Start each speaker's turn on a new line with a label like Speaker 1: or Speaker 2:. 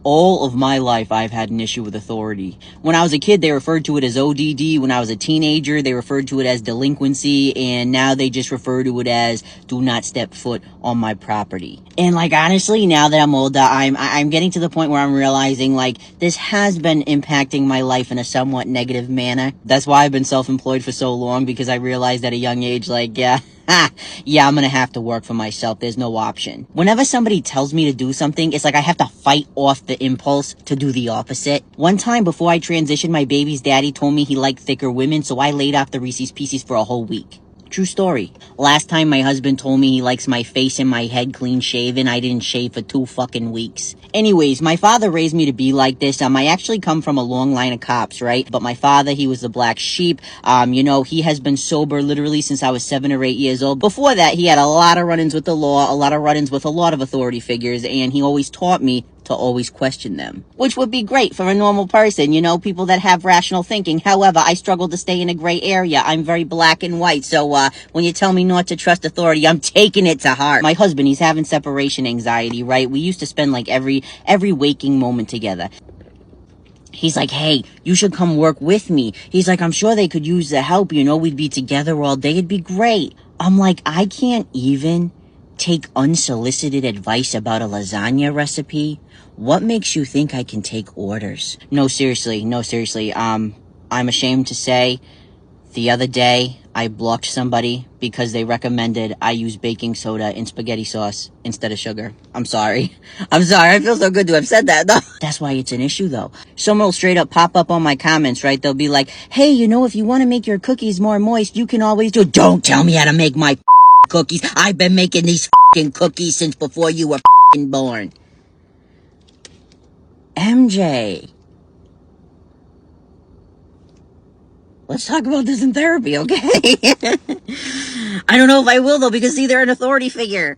Speaker 1: All of my life, I've had an issue with authority. When I was a kid, they referred to it as ODD. When I was a teenager, they referred to it as delinquency. And now they just refer to it as do not step foot on my property. And like, honestly, now that I'm older, I'm getting to the point where I'm realizing like this has been impacting my life in a somewhat negative manner. That's why I've been self-employed for so long, because I realized at a young age, like, yeah, I'm gonna have to work for myself. There's no option. Whenever somebody tells me to do something, it's like I have to fight off the impulse to do the opposite. One time before I transitioned, my baby's daddy told me he liked thicker women, so I laid off the Reese's Pieces for a whole week. True story. Last time my husband told me he likes my face and my head clean shaven, I didn't shave for 2 fucking weeks. Anyways, my father raised me to be like this. I actually come from a long line of cops, right? But my father, he was the black sheep. He has been sober literally since I was 7 or 8 years old. Before that, he had a lot of run-ins with the law, a lot of run-ins with a lot of authority figures, and he always taught me to always question them, which would be great for a normal person, people that have rational thinking. However, I struggle to stay in a gray area. I'm very black and white, so when you tell me not to trust authority, I'm taking it to heart. My husband, he's having separation anxiety, right? We used to spend like every waking moment together. He's like, hey, you should come work with me. He's like, I'm sure they could use the help, we'd be together all day. It'd be great. I'm like, I can't even take unsolicited advice about a lasagna recipe. What makes you think I can take orders? No, seriously. I'm ashamed to say the other day I blocked somebody because they recommended I use baking soda in spaghetti sauce instead of sugar. I'm sorry. I feel so good to have said that, though. That's why it's an issue, though. Someone will straight up pop up on my comments, right? They'll be like, hey, if you want to make your cookies more moist, you can always do... Don't tell me how to make my cookies. I've been making these cookies since before you were born. MJ. Let's talk about this in therapy, okay? I don't know if I will, though, because see, they're an authority figure.